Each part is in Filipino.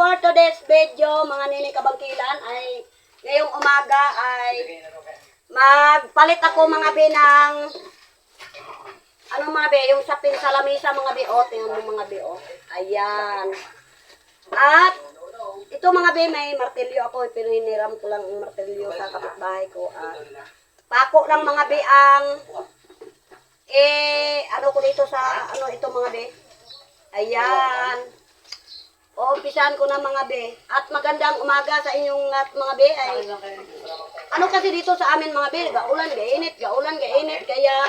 for today's video, mga nini kabangkilan, ay ngayong umaga ay magpalit ako mga be ng ano mga be, yung sapin sa lamisa mga be, o, tingnan mo mga be, o. Ayan. At ito mga be, may martilyo ako, pero hiniram ko lang ang martilyo sa kapitbahay ko. At pako lang mga be ang ano ko dito sa ano ito mga be. Ayan. O, umpisahan ko na mga be. At magandang umaga sa inyong mga be. Ay, ano kasi dito sa amin mga be, gaulan, gainit, gaulan, gainit. Kaya,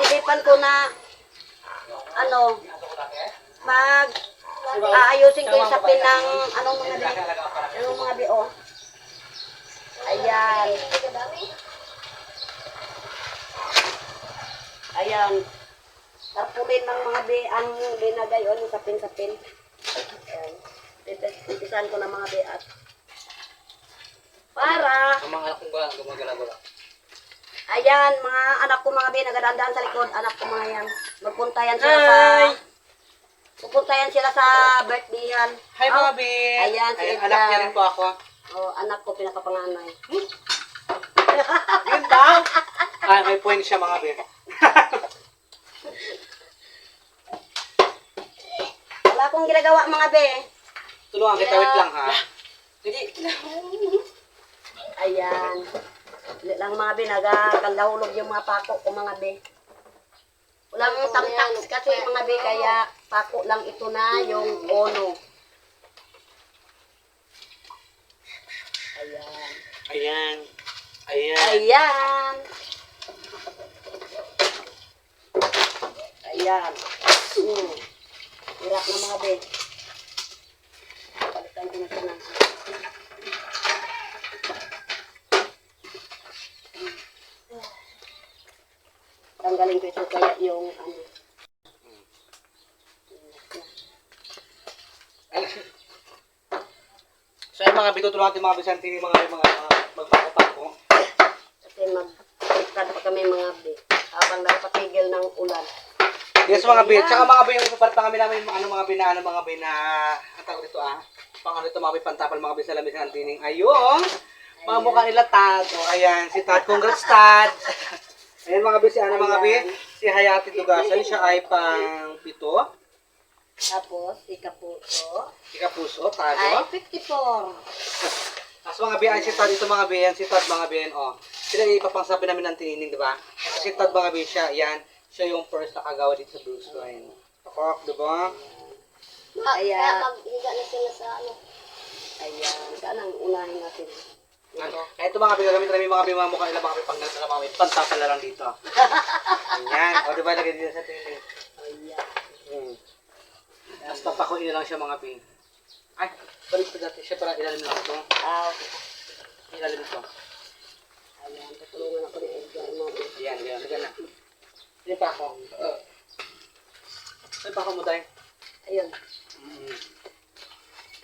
isipan ko na, ano, aayusin ko yung sapin ng, anong mga be, anong mga be, o. Ayan. Ayan. Tarpulin ng mga be, ang binagay, o, yung sapin-sapin. Ayan. Umpisahan ko na mga be, at para ang mga anak kong gumagala-gala. ayan, mga anak ko mga be, nagadandaan sa likod, anak ko mga yan. Magpunta yan sila pupunta yan sila sa birthdayhan. Hi mga be! Ayan, si Edgar. Anak niya rin po ako. Oh, anak ko, pinakapanganay. Yun daw! May point siya mga be. Wala akong ginagawa mga be. Tulungan kita, wait lang ha. Ayan. Hindi lang mga be, nagagalahulog yung mga pako ko mga be. Walang tamtax kasi mga be, kaya pako lang ito na yung ono. Ayan. Ayan. Ayan. Ayan. Ayan. Hirap na mga be. Palitan ko na siya ng tanggalin ko ito kaya yung ano. So yung mga bitutulungan natin mga Bisantini, mga magpapapako. Kasi magpapad pa kami mga be. Habang nakapatigil ng ulan. Yes mga be, tsaka mga be, yung ipaparta kami namin mga be na ang tawag dito pang ano ito mga be, pantapal mga be sa lamis ng tining. Ayun! Mga mukha nila Tad. O ayan, si Tad. Congrats Tad! Ayan mga be, mga be, si Hayati Dugasan, siya ay pang 7. Tapos, ikapuso. Ikapuso, Ay, tago. 54. Tapos mga be, ay si Tad, ito mga be, yan, si Tad mga be, sila ipapangsabi namin ng tinining, di ba? Si Tad mga be, siya, yan, siya yung first nakagawa dito sa Bruce Line. Takok, di ba? Kaya maghiga na sila sa ano. Ayan, saan ang unahin natin? Kaya ito mga be, gagamit namin mga be, mga mukha nila mga be, pang nagtala mga be, pantapal na lang dito. Ayan, o di ba, lagay dito sa tinining. Ayan. Tapos papakuin na lang siya mga be. Ay, balik ko dati siya para ilalim lang ito. Ilalim ito. Ayan, tutulungan ako ni Edgar mo. Ayan, ayan na. Hindi pa ako. Hindi pa ako mo tayo. Ayun.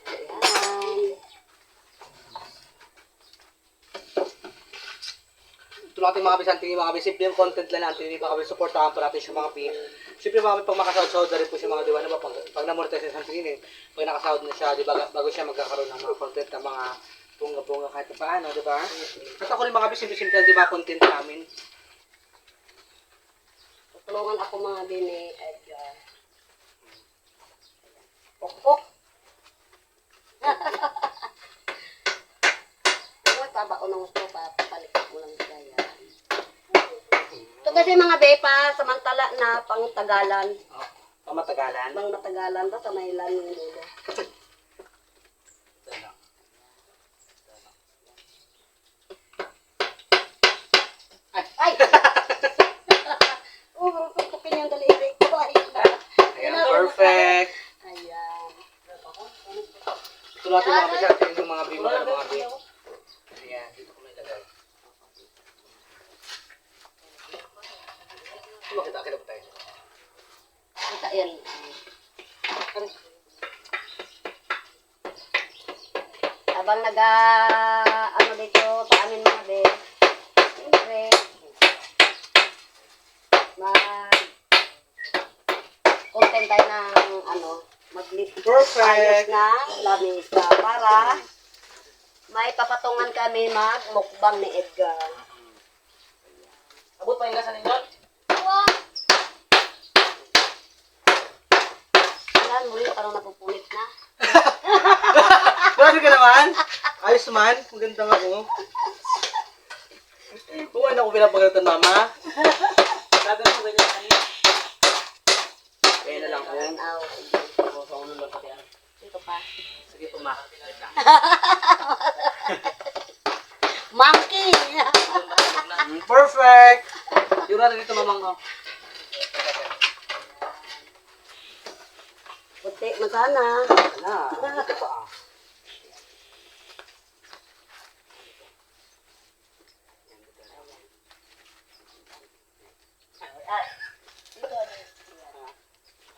Ayan. Ito natin mga Bisantini, mga be, simple yung content lang natin. Hindi ba kami supportahan pa natin siya mga be. Siyempre mga be, pag makasahod-sahod na rin po siya mga diwa. Ano ba, pag na-monetize sa Bisantini, pag nakasahod na siya, di ba, bago siya magkakaroon ng mga content ng mga bunga-bunga kahit pa paano, di ba? At ako rin mga be, simple-simple lang, di ba, content namin. Tutulungan ako mga ni Edgar. Pok-pok. Huwag taba ko ng gusto, papalit mo lang siya yan. Ito kasi mga bepa, samantala na pang Tagalan. Pamatagalan. Pang matagalan ba sa Maylan yung dulo? Ay! Pupukin yung daliri ko. Ayan, perfect. Ayan. Ito natin mga Bisantini, yung mga be, mga be. Ayan, dito ko na ilagay. Kita po tayo. Kita yan. Habang ano dito sa amin mga be, siyempre, content tayo ng mag-lift Perfect! na lamisa para may papatungan kami mag-mukbang ni Edgar. Abot pa yung lasa ninyo? Ayan, muli, parang napupunit na. Grabe ka naman! Ayos man, maganda nga ako. Kung ano ko pinapagalitan, mama. Grabe mo ganyan kayo. Kaya na lang Ayan, ako. Sa ulo lang pati ano. Dito pa. Sige po, ma. Monkey! Perfect! Yung natin dito, mamang ko. Puti mo sana. Ano? Ito pa ah.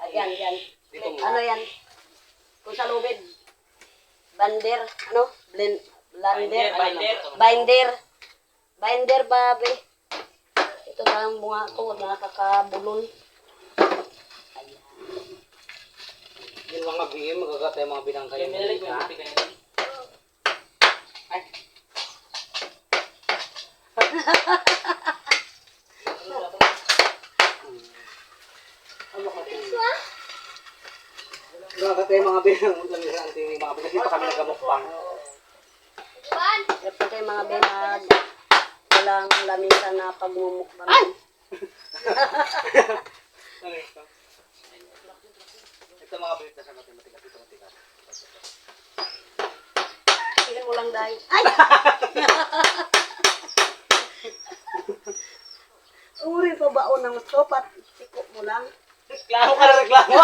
Ayan, yan. Dito mo. Ano yan? Kung sa lubid. Bander. Ano? Blander. Binder. Binder, babe. Ito na ang bunga ko. Nakakabulon. Ayan. Yung mga bihim, magagat yung mga binangkay. Yung minalig mo yung Ay. Magagat yung mga binang lang yung mga binang. Dito kami nagamukbang. Ito kayo mga benag. Walang lamisa na pagmumukbang. Ano ito? Ito mga binang sa natin. Matigas ito, matigas. Tingnan mo lang dahil. Ay! Uri pa baon ng sopat. Siko mo lang. Reklamo ka na reklamo.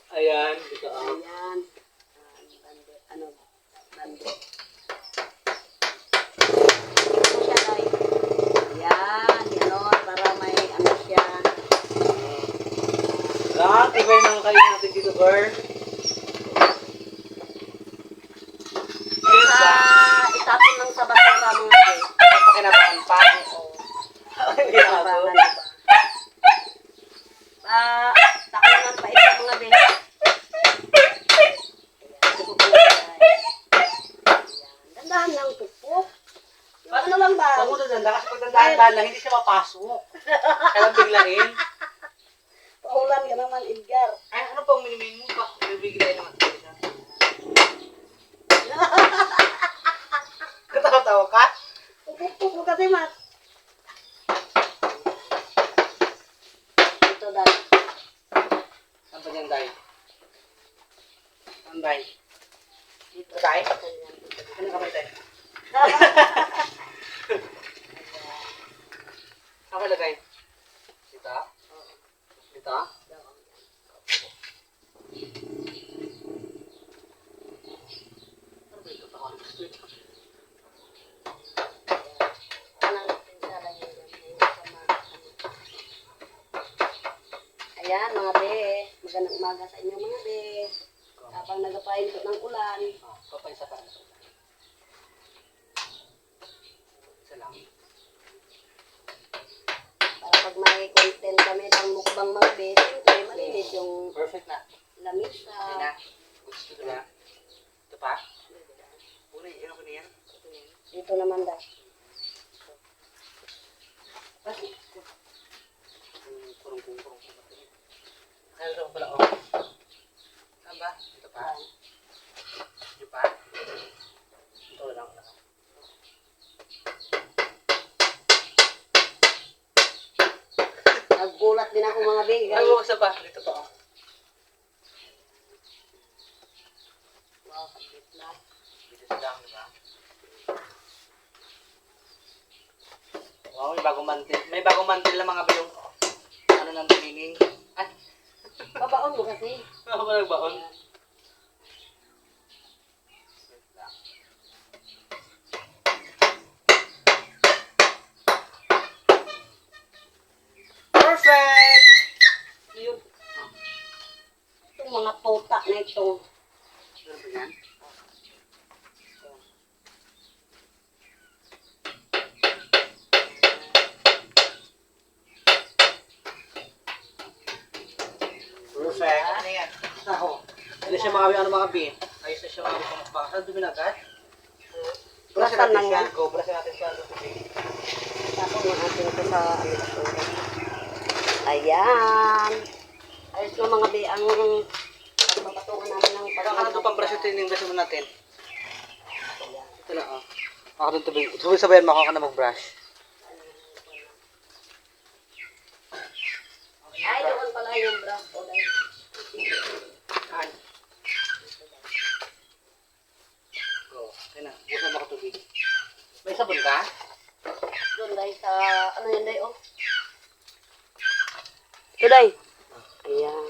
Ayan, dito ah. Ayan. Bande. Ano? Bande. Ito siya dahil. Ayan. Ganon. Para may ano siya. Lahat, iba yung mga kain natin dito, girl. Itapon lang sa basura mga be. Ang pakinabangan pa. Tabangan, diba? Takunan pa ito mga be. Dandahan lang tupok. Yung ano lang ba? Pag mo dadanda, kasi pag dandahan lang, hindi siya mapasok. Kailang biglain. Paulan ka naman, Edgar. Ay, ano pang minimain mo pa? Bibiglain naman. Katawa-tawa ka? Tupok mo kasi, Mat. Ito dahil. Saan pa dyan, Day? Saan, Day? Dito. Day? Ano ka ba, Day? Saan ka lagay? Dito? Dito? Ano ba ito? Tawag gusto ito. Ayan, mga be. Magandang umaga sa inyo, mga be. Habang nagapahinto ng ulan. Papay sa paano. Isa lang. Para pag may content kami pang mukbang mga be, siyempre malinis yung Perfect na. lamisa. Hindi na. Gusto ko na. Ito pa? Puri, ano ko niyan? Dito naman daw. Kurong-kurong. Kaya ito pala, oh. Saan ba? Ito pa? Ito pa? Ito lang. Naggulat din ako mga be. Ay, huwag sa pa. Dito pa, oh. Wow, kabit na. Dito sa lang, di ba? Wow, may bagong mantil. May bagong mantil na mga bayong. Ano nang tingin? Ay, Babaon mo kasi. ako ba nagbaon? Perfect! Yun. Itong mga tota na ito. Ano ba yan? Perfect. Ano yan? Ako. Ano siya mga ano mga bi? Ayos na siya mga bi sa mukbang. Saan dumi na agad? Brush Brasan natin lang siya. yan. Go, brush natin siya. Tapos natin ito sa ayan. Ayos na mga bi ang pagpapatungan namin ng Saka ka na ito pang brush ito yung brush mo natin. Ito na oh. Ako dun tubig. Sabay-sabayan mo ako ka na mag-brush. Ay, doon pala yung brush ko dahil. Kaan. Go. Okay na. Busan mo ako tubig. May sabon ka? Doon dahil sa, ano yan dahil oh. Ito dahil. Ayan.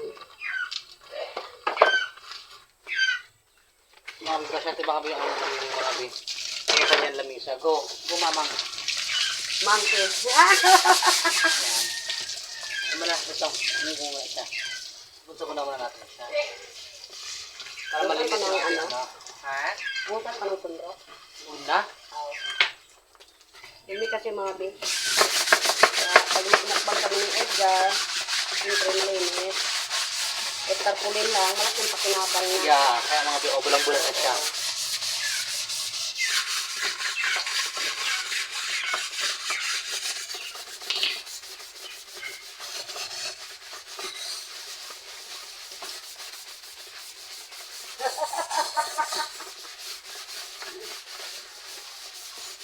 Mga brush natin baka ba yung ano kami yung mga bi. Kaya kanyan lamisa. Go. Go mamang. Monkey. Yan. Ano na, ito. Ano yung mga isa? Bunso ko naman natin siya. Para malinis Ano, yung ano? ano. Ha? Bukas pa ng sundro. Una? Hindi kasi mga bi. Pag nakbang kami ng Edgar, siyempre malinis. E tarpulin lang, malaking pakinabang niya. Yeah, kaya mga bi, o bulang-bulang na siya.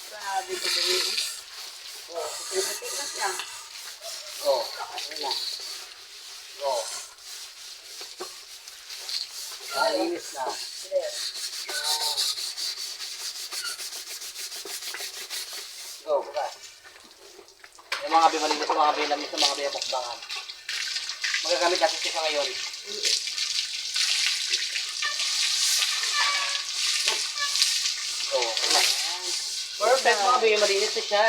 Grabe ko din. Oh, puti na siya. Go. Ano na? Go. Malinis na. There. Go, bukas. Yung mga bi, malinis yung mga bi, lamis yung mga bi, mukbangan. Magagamit natin siya ngayon. Go, ano na? Perfect mga bi, malinis na siya.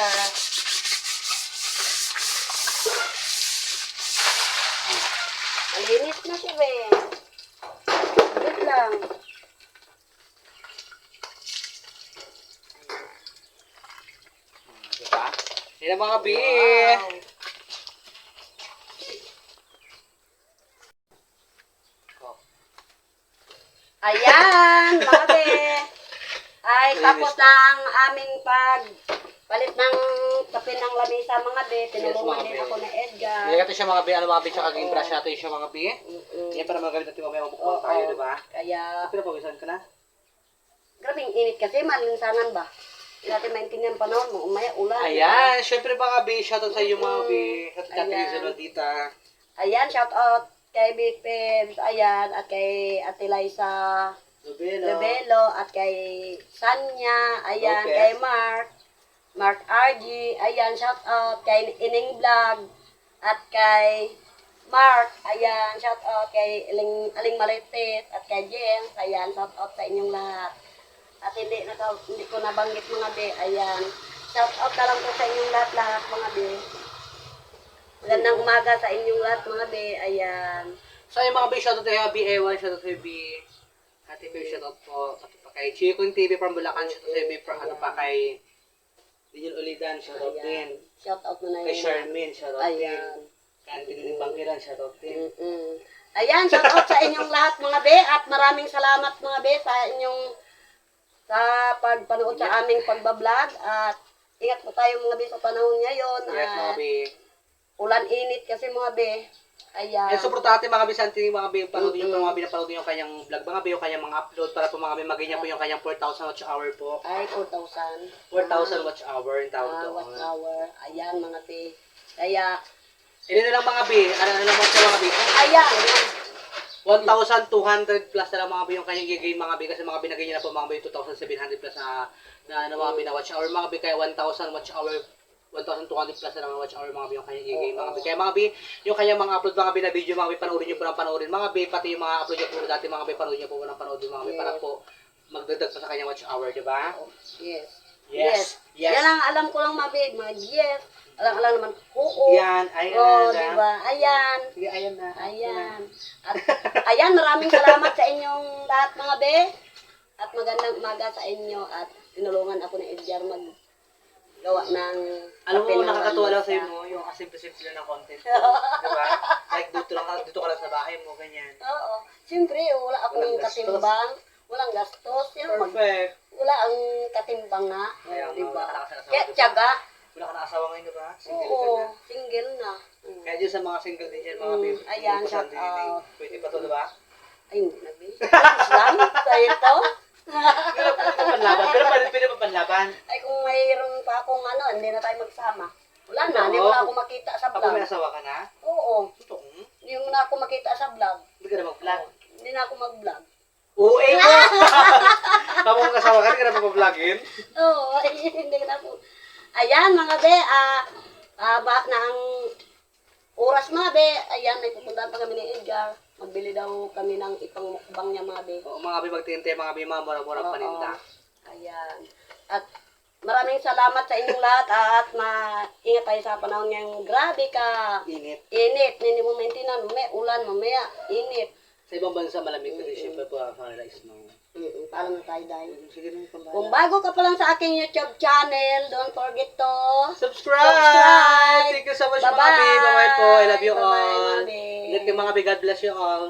Malinis na siya, be. Wait lang. Diba? Sila mga bi. Wow. Go. Ayan, mga be. Ay, tapos na ang aming palit ng tapin ng lamisa, mga be. Tinulungan mga din be. ako ni Edgar. Nilagay natin siya mga bi, ano mga bi, tsaka game brush natin siya mga bi. Mm-mm. Yan para magalit natin mamaya Oo. mabukbang tayo, diba? Kaya, Pinapawisan ka na? grabing init kasi, malinsangan ba? Hindi natin maintindihan ang panahon mo, umaya ulan. Ayan, syempre mga bi, shoutout sa iyo mga bi. Shoutout sa Ayan. ating Lolita. Ayan, shout out kay Big Pebs, ayan, at kay Ate Liza Lobelo, at kay Sanya, ayan, Okay. kay Mark RG, ayan, shout out kay Ining Vlog, at kay Mark, ayan, shout out kay Aling Malitit, at kay James, ayan, shout out sa inyong lahat. At hindi ko nabanggit mga be, ayan, shout out ka lang po sa inyong lahat mga be. Magandang umaga sa inyong lahat mga be, ayan. So yung mga bi, shoutout sa BA1, shoutout sa B. Ate Pio, shoutout po. At pa kay Chikong TV from Bulacan, shoutout sa B. Ano pa kay Dinion Ulidan, shoutout din. Ayan. Shout out mo na Kay yun. Charmaine, shoutout din. Ayan. Kay Anthony Bangkiran, shoutout din. Mm-mm. Ayan, shout out sa inyong lahat mga be, at maraming salamat mga be sa inyong sa pagpanood sa aming pagbablog, at ingat po tayo mga be sa panahon ngayon. Yes, mga At bi. ulan init kasi mga be. Ayan. Yan, support natin mga Bisanti, mga bi, panoodin nyo po mga binapanoodin yung kanyang vlog, mga bi, yung kanyang mga upload, para po mga bi, maging po yung kanyang 4,000 watch hour po. Ay, 4,000. 4,000 watch hour, yung tawag Watch doon. hour. Ayan mga be. Kaya, Hindi na lang mga bi, ano na lang mga bi, ayan. 1,200 plus na lang mga bi yung kanyang gigay mga bi, kasi mga binagay niya na po mga bi 2,700 plus na mga bi na watch hour, mga bi, kaya 1,000 watch hour, 1,200 plus na lang watch hour mga bi yung kanyang gigay mga bi. Kaya mga bi, yung kanyang mga upload mga bi na video mga bi, panoorin niyo po ng panoorin mga bi, pati yung mga upload niyo po dati mga bi, panoorin niyo po ng panoorin mga bi, para po magdagdag pa sa kanyang watch hour, di ba? Yes. Yes. Yes. Yan ang alam ko lang mabig, mga yes. Alam naman, oo. Yan, ayan Oo, na. diba? Ayan. Sige, ayan na. Ayan. At ayan, maraming salamat sa inyong lahat mga be. At magandang umaga sa inyo. At tinulungan ako ni Edgar gawa ng Alam mo, papel ng nakakatuwa lang lamisa. sa'yo, no? Yung simple-simple na content. Diba? Like, dito ka lang sa bahay mo, ganyan. Oo. Siyempre, wala akong Walang gastos. katimbang. Walang gastos. Perfect. Wala ang katimbang nga. Kaya, Di ba? wala ka na asawa, Kaya diba? tiyaga. Wala ka na asawa ngayon, diba? Single ka Oo, na. single na. Kaya dyan sa mga single din dyan, mga baby. Ayan, mga shout kasal din, out. pwede pa to, diba? Ay, hindi na, babe. Islam, sa ito. Pero pwede pa panlaban. Pero pwede pa panlaban. Ay, kung mayroon pa akong ano, hindi na tayo magsama. Wala na, hindi mo na ako makita sa Ako may vlog. asawa ka na? Oo, Totoo. hindi mo na ako makita sa vlog. Hindi ka na mag-vlog. Hindi na ako mag-vlog. Oo, mo! Kapag mong asawa ka, hindi ka na mag-vlogin? Oo, hindi na ako. Ayan, mga be, ba na ang oras mga be. Ayan, may pupuntahan pa kami ni Edgar. Magbili daw kami ng ipang mukbang niya mga be. Oo, mga bi magtintay, mga bi mga murang-murang Oo. paninda. Ayan. At maraming salamat sa inyong lahat at maingat tayo sa panahon ngayong grabe ka. Init. Init, hindi mo maintindihan, may ulan, mamaya, init. Sa ibang bansa malamig, pero siyempre po ang kanila is no. Paalam na tayo dahil. Sige na yung Kung bago ka pa lang sa aking YouTube channel, don't forget to Subscribe! Thank you so much mga bi. Bye-bye po. I love you Bye-bye, all. mga bi. Ingat kayo mga bi. God bless you all.